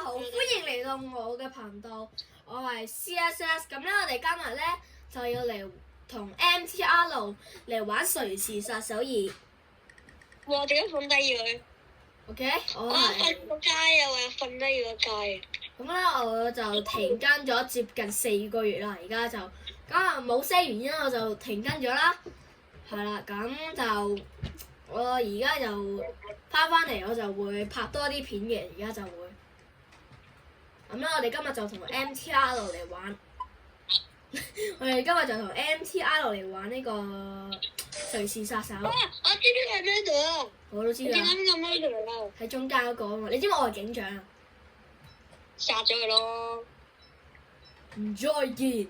好，歡迎嚟到我嘅頻道，我係 CSS。咁咧，我哋今日咧就要嚟同 MTR 嚟玩誰是殺手2。哇！點解瞓低佢 OK， 我瞓係個街啊！我又瞓低咗個街。咁咧，我就停更咗接近4個月啦。而家就咁啊，某些原因我就停更咗啦。係啦，咁就我而家就翻嚟，我就會拍多啲片嘅。而家就會咁咧，我哋今日就同 MTR 嚟玩。我哋今日就同 MTR 嚟玩呢個誰是殺手。我知呢個係咩度啊？我都知㗎。點解咁咩度啊？喺中間嗰個啊嘛，你知唔知我係警長啊？殺咗佢咯！唔再見，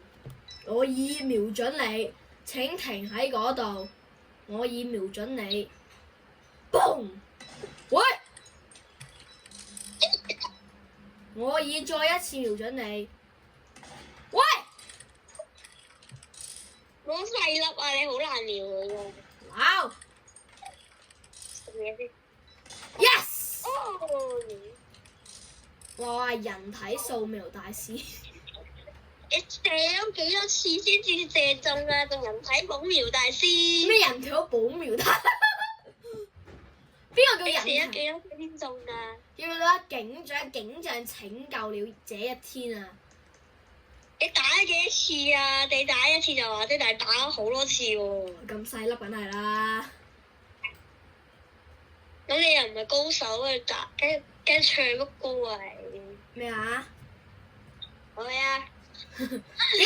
我已瞄準你，請停喺嗰度。我已瞄準你，嘣！喂！我已再一次瞄準你，喂！攞細粒啊！你好難瞄佢喎。哇食嘢先。Yes！哦！我係人體掃描大師。你射咗幾多次先至射中啊？仲人體保苗大師。咩人體保苗大？邊個叫你射咗人體？幾多次先中啊？叫啦，警長拯救了這一天啊！你打咗幾多次啊？你打一次就話，即係打咗好多次喎。咁細粒梗係啦。咁你又唔係高手去打，跟唱乜歌啊你？咩啊？好啊！點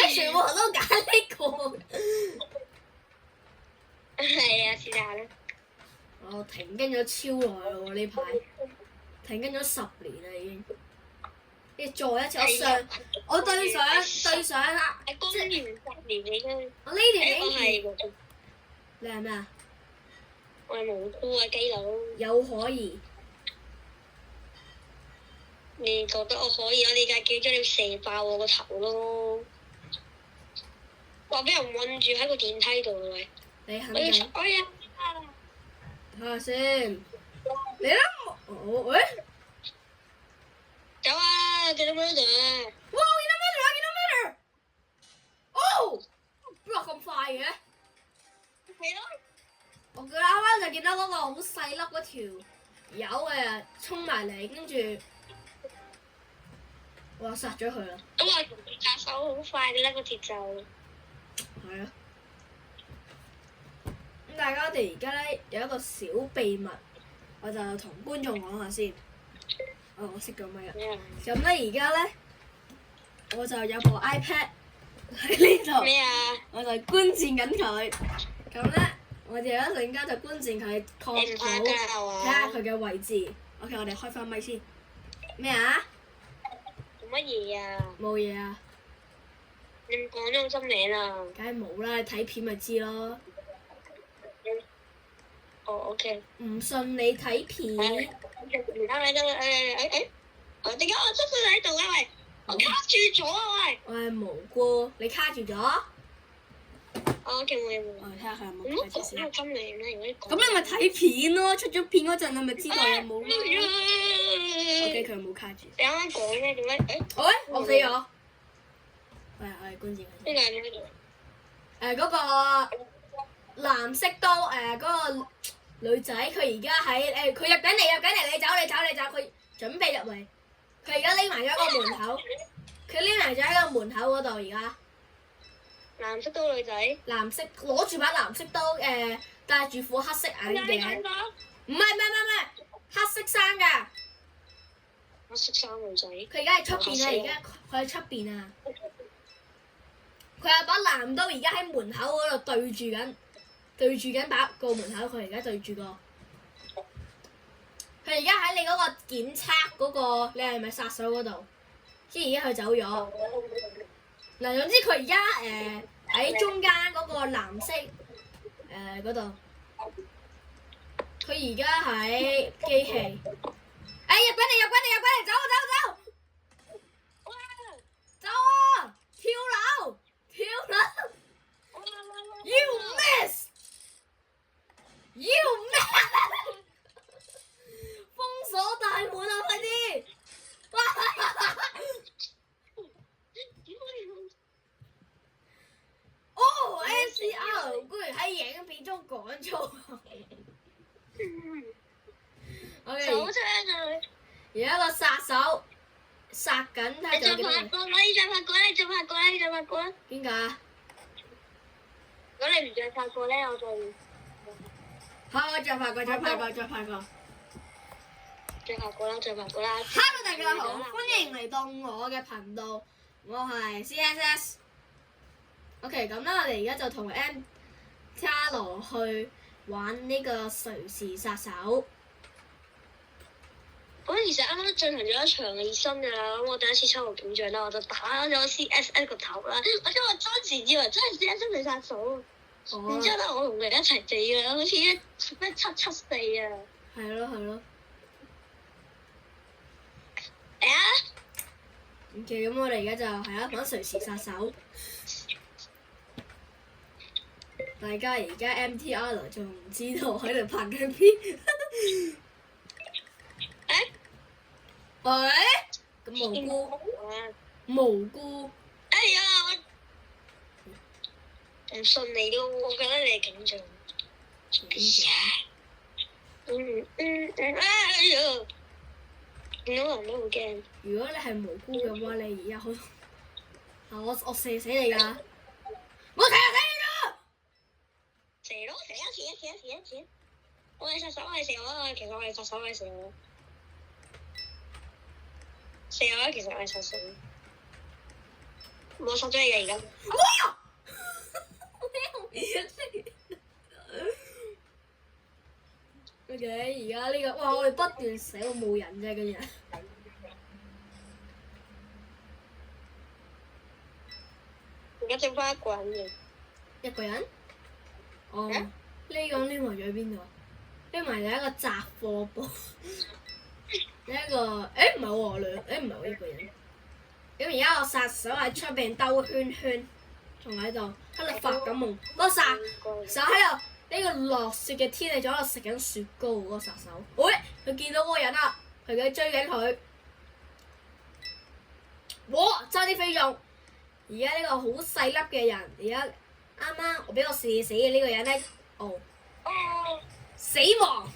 解全部人都揀呢個？係啊，是但啦。我停更咗超耐咯喎，呢排停更咗10年啦已經。你再一次，我對上啊！係公元10年嚟嘅。我呢段我影片，係你係咩啊？我係無辜啊基佬。有可疑。你覺得我可以？我哋架機將你射爆我個頭咯！話俾人韞住喺個電梯度喂！我要你肯定出去啊！睇下先。你啦，喂！走啊！幾多 meter 啊？哇！見到 meter 啊！見到 meter！哦！邊個咁快嘅？係咯。我啱啱就見到嗰個好細粒嗰條友嘅衝埋嚟，跟住我殺咗佢啦。咁我同佢殺手好快嘅啦個節奏。係啊。咁大家我哋而家咧有一個小秘密，我就同觀眾講下先。哦，我熄咗咪啊。咁咧而家咧，我就有部 iPad 喺呢度。咩啊？我就觀戰緊佢。咁咧，我哋一陣間就觀戰佢，確保睇下佢嘅位置。OK， 我哋開翻咪先。咩啊？做乜嘢啊？冇嘢啊。你唔講咗我真名啊？梗係冇啦，你睇片咪知咯。哦，OK。唔信你睇片。唔得咪得點解我出咗喺度啊？喂，我卡住咗啊！喂。我係無辜，你卡住咗？OK，冇嘢冇嘢。我哋睇下佢有冇唔好卡住先。講真名啦，如果你講。咁你咪睇片咯，出咗片嗰陣你咪知道有冇咯。OK，佢冇卡住。你啱啱講咩？點解？喂，我死咗。我哋觀戰緊。呢個係咩嚟？嗰個藍色刀嗰個女仔，佢而家喺佢入緊嚟，你走，佢準備入嚟，佢而家匿埋咗喺個門口，佢匿埋咗喺個門口嗰度而家。藍色刀女仔。藍色攞住把藍色刀戴住副黑色眼鏡。唔係，黑色衫㗎。黑色衫女仔。佢而家喺出邊啊！而家佢喺出邊啊！佢有把藍刀，而家喺門口嗰度對住緊把個門口。佢而家對住個，佢而家喺你嗰個檢測嗰個，你係咪殺手嗰度？即係而家佢走咗。嗱，總之佢而家喺中間嗰個藍色嗰度。佢而家喺機器。入緊嚟，走！走啊！跳樓！You miss！ 封鎖大門啊！快啲！哇！而家個殺手殺緊，睇下仲有幾多人。你再發過啦！你再發過啦！你再發過啦！點解？如果你唔再發過咧，我就好，我再發過，再發過，再發過。再發過啦！再發過啦 Hello，大家好，歡迎嚟到我嘅頻道，我係 CSS。OK， 咁啦，我哋而家就同 M 卡羅去玩呢個誰是殺手。我其實啱啱進行咗一場熱身㗎啦，咁我第一次抽到警長啦，我就打咗 CSS 個頭啦，我因為當時以為真係 CSS 係殺手，然之後咧我同你一齊死㗎，好似咩774啊。係咯係咯。嚟啊OK，咁我哋而家就係啦，玩誰是殺手。大家而家 MTR 仲唔知道喺度拍緊片？喂，咁無辜，無辜。哎呀，我唔信你咯，我覺得你係警長。哎呀，見到人都好驚。如果你係無辜嘅話，你而家好，我射死你㗎！我射死你啦！射咯，射一次。我係殺手，我係射我啦。其實我係殺手，我係射我。射我啦，其實我係殺手。我殺咗你嘅而家。哇！OK，而家呢個，哇！我哋不斷死，我冇人啫，跟住。而家剩翻一個人嘅。一個人？哦，呢個匿埋咗喺邊度啊？匿埋喺一個雜貨部。一個，唔係喎，唔係喎一個人。咁而家個殺手喺出邊兜圈圈，仲喺度發緊夢。個殺手喺度呢個落雪嘅天氣，仲喺度食緊雪糕嗰個殺手。喂，佢見到嗰個人啦，佢追緊佢。哇！差啲飛中。而家呢個好細粒嘅人，而家啱啱我俾我射死嘅呢個人咧，死亡。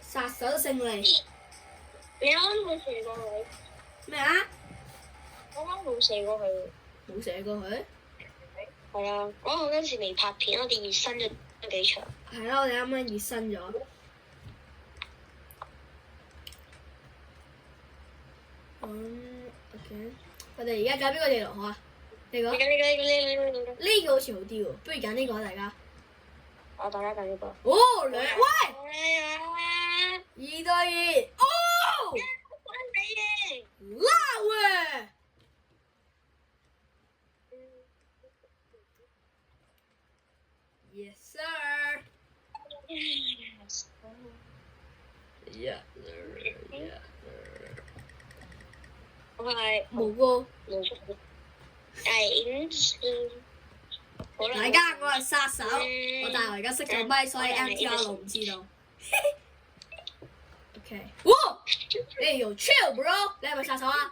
殺手勝利。你啱啱冇射過佢。咩啊？我啱啱冇射過佢。冇射過佢？係啊，我嗰陣時未拍片，我哋熱身咗幾場。係啦，我哋啱啱熱身咗。OK， 我哋而家揀邊個地圖好啊？呢個？呢個好似好啲喎，不如揀呢個大家。大家揀呢個。哦，喂！2對2。哦！拉喂！Yes sir。Yes sir。我係無辜。大家，我係殺手，但係我而家熄咗咪，所以 MTR 唔知道。OK。哇！你有 chill bro， 你係咪殺手啊？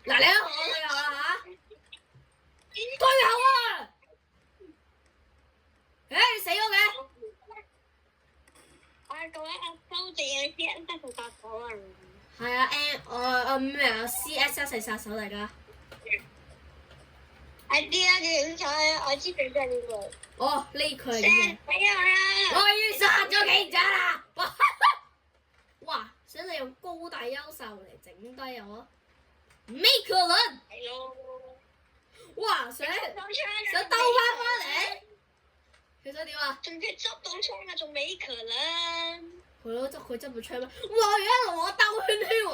嗱，你一我退後啦嚇。退後啊！你死咗嘅？收地啊！CSS 係殺手啊！係啊咩啊 ？CSS 係殺手，大家。係啲啊，警察，我知佢真係呢個。哦，呢佢係點嘅？我要殺咗警察啦！哇！想你用高大優秀嚟整低我？咩可能？係咯。哇！想兜翻嚟？佢想點啊？仲要執到槍啊！仲未可能。係咯，佢執到槍咩？哇！而家同我兜圈圈喎！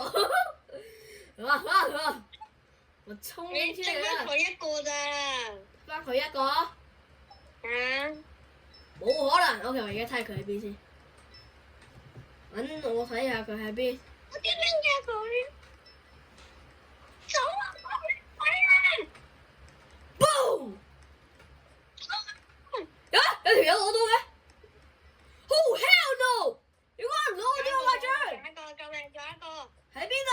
我衝出嚟啦！剩翻佢一個咋？翻佢一個？冇可能。OK，我而家睇下佢喺邊先。我睇下佢喺邊。我點拎嘅佢？走啊！快啊 Boom！ 有條友攞到嘅。Oh hell no！ 點解唔攞咗我張？救命！仲有一個。喺邊度？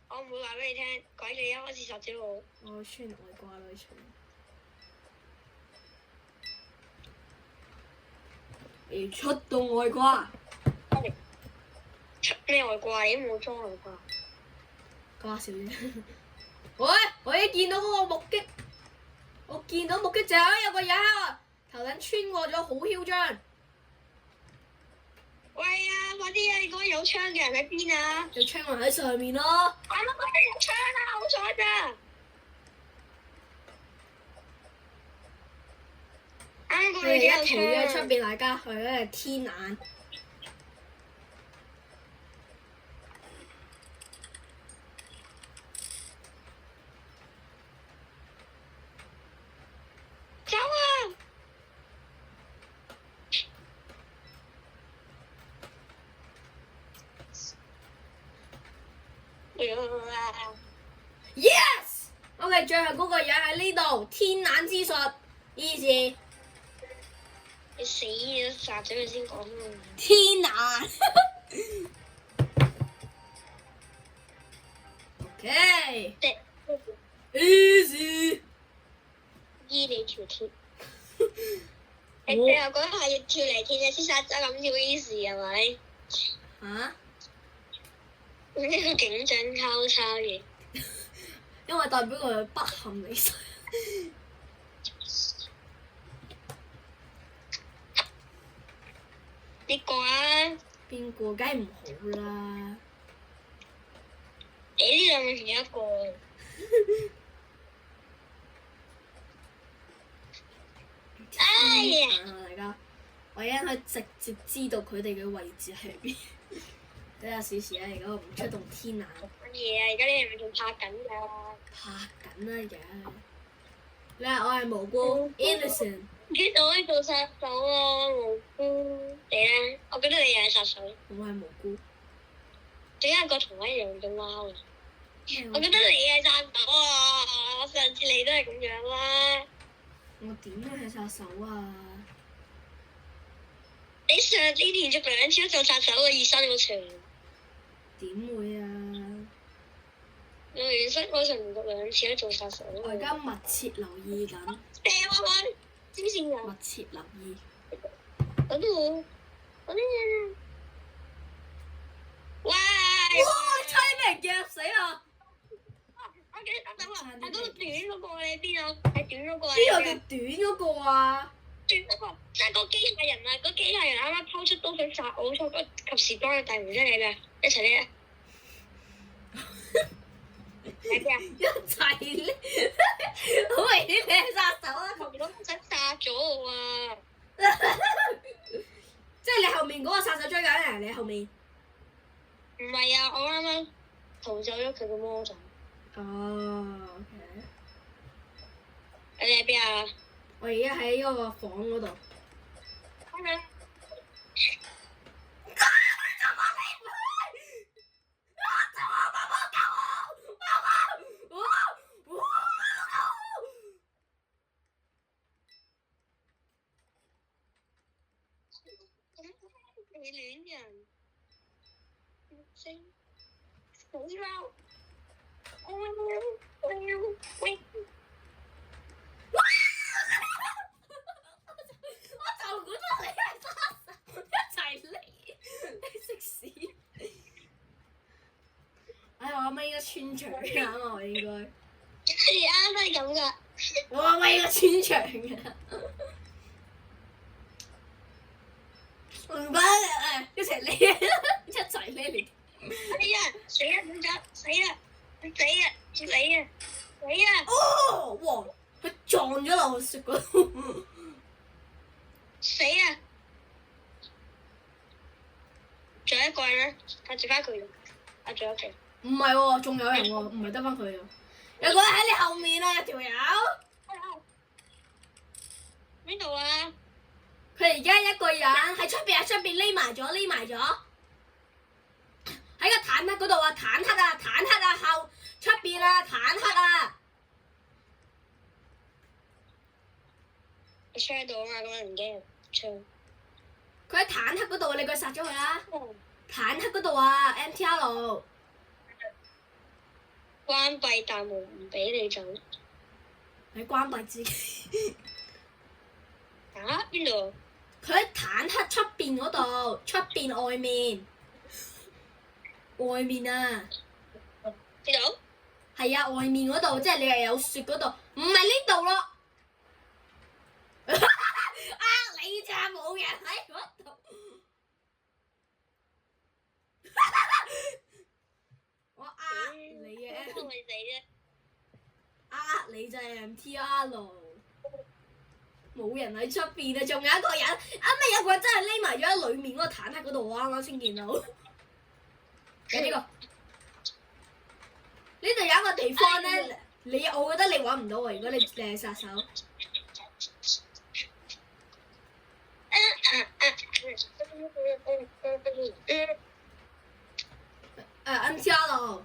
我唔會話俾你聽，鬼你一開始殺咗我。我穿外掛女場。要出動外掛。咩外掛？你都冇裝外掛。講下笑啫。喂，我已經見到嗰個目擊，我見到目擊者有個人喺我頭頂穿過咗，好囂張。喂啊！快啲啊！你嗰個有槍嘅人喺邊啊？有槍人喺上面咯。啱啱嗰啲有槍啊！好彩咋！啱啱嗰佢哋啲有一逃咗喺出槍。邊，大家佢咧係天眼。走啊！Yes！ OK， 最後嗰個人喺呢度，天眼之術，easy。你死啊！殺咗佢先講啊！天眼。OK。即 easy。醫你條鐵。你最後嗰下要跳嚟跳去先殺咗咁跳 easy 係咪？嚇？呢個警長交叉嘅。因為代表佢不幸離世。呢個啊！邊個？梗係唔好啦。你呢兩個仲有一個。哎呀！大家，我而家可以直接知道佢哋嘅位置喺邊。睇下試試啊！而家我唔出動天眼。乜嘢啊？而家你係咪仲拍緊㗎？拍緊啦而家。你話我係無辜 innocent。唔知道可以做殺手啊，無辜。你咧？我覺得你又係殺手。我係無辜。點解個同一樣嘅貓啊？咩我覺得你係殺手啊！我上次你都係咁樣啦。我點樣係殺手啊？你上次連續兩次都做殺手嘅熱身嗰場。點會啊？我熱身嗰場連續兩次都做殺手。我而家密切留意緊，掉佢！黐線人！密切留意。嗰啲嗰啲嘢。喂！哇！差啲俾人夾死啊！我記得等等係嗰個短嗰個你喺邊啊？係短嗰個啊？邊個叫短嗰個啊？短嗰個即係個機械人啊！個機械人啱啱拋出刀想殺我，錯咗及時幫你大門啫，你咩？一齊嚟啊！喺邊啊？一齊咧，好明顯你係殺手啊！同佬想殺咗我啊！即係你後面嗰個殺手追緊人，你後面。唔係啊！我啱啱逃走咗佢個魔杖。哦，OK。你喺邊啊？我而家喺嗰個房嗰度。你戀人，星死啦！喂！我就估到你係殺手，一齊嚟，你食屎！哎，我啱啱應該穿牆㗎嘛，我應該。你啱都係咁噶。我啱啱應該穿牆㗎。唔該誒，一齊嚟，一齊嚟嚟。哎呀！死啊！點解？死啊！死啊！死啊！死啊！哦，哇！佢撞咗落雪嗰度。死啊！仲有一個人咧，睇住翻佢。啊，仲有一個。唔係喎，仲有人喎，唔係得翻佢啊！有個人喺你後面啊，有條友。邊度啊？佢而家一個人喺出邊，喺出邊匿埋咗，匿埋咗。喺個坦克嗰度啊！坦克啊！坦克啊！後出邊啊！坦克啊！我槍到啊嘛，咁樣唔驚槍。佢喺坦克嗰度，你過去殺咗佢啦！坦克嗰度啊 ，MTR 關閉大門唔俾你走。你關閉自己。啊？邊度？佢喺坦克出邊嗰度，出邊外面。外面啊，知道？係啊，外面嗰度，即係你係有雪嗰度，唔係呢度咯。啊！你咋冇人喺嗰度？我呃你嘅，我咪死啫！你就係 MTR 咯。冇人喺出邊啊，仲有一個人，啱啱有個人真係匿埋咗喺裡面嗰個坦克嗰度，我啱啱先見到。有呢個，呢度有一個地方咧，我覺得你揾唔到啊！如果你係殺手。MTR 咯。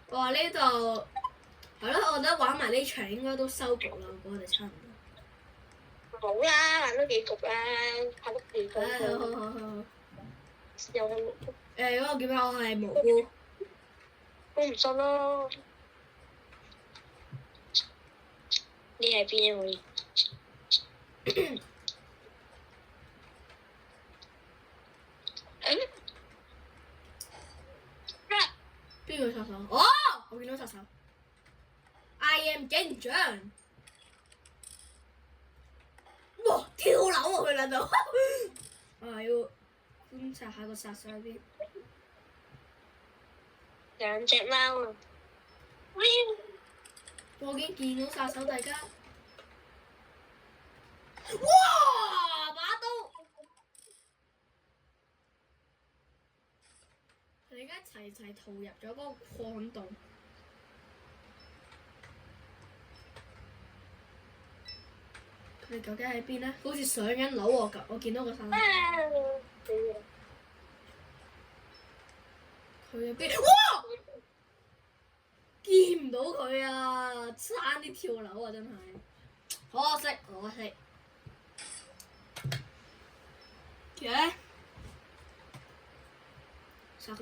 我話呢度係咯，我覺得玩埋呢場應該都收局啦，我覺得差唔多。好啦，玩多幾局啦，拍多幾局。好。有嗰個叫咩？我係蘑菇。我唔信咯。你係邊位？邊個殺手？哦，我見到殺手。I am 警長。哇！跳樓啊！佢兩度。我係要觀察下個殺手喺邊。兩隻貓啊！我已經見到殺手，大家。哇！把刀。佢哋而家齊逃入咗嗰個礦洞。佢哋究竟喺邊咧？好似上緊樓喎！我見到個殺手。佢喺邊？哇！見唔到佢啊！差啲跳樓啊！真係可惜。嘅。殺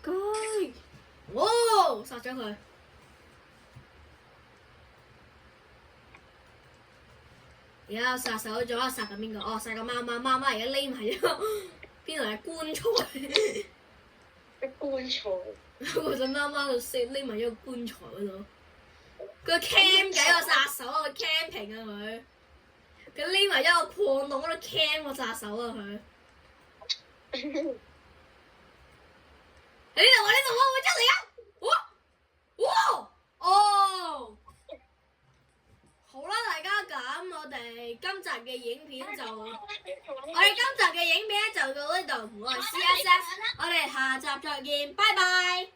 佢！哇！殺咗佢。而家殺手咗，殺緊邊個？哦，殺緊貓貓而家匿埋咗邊度係棺材？棺材。嗰隻貓就匿埋咗個棺材嗰度。佢 cam 幾個殺手啊！佢 camping 啊佢。佢匿埋一個礦洞嗰度 cam 個殺手啊佢。喺呢度會出嚟啊！哇！哦！好啦，大家咁，我哋今集嘅影片就到呢度，我係 CSS，我哋下集再見，拜拜。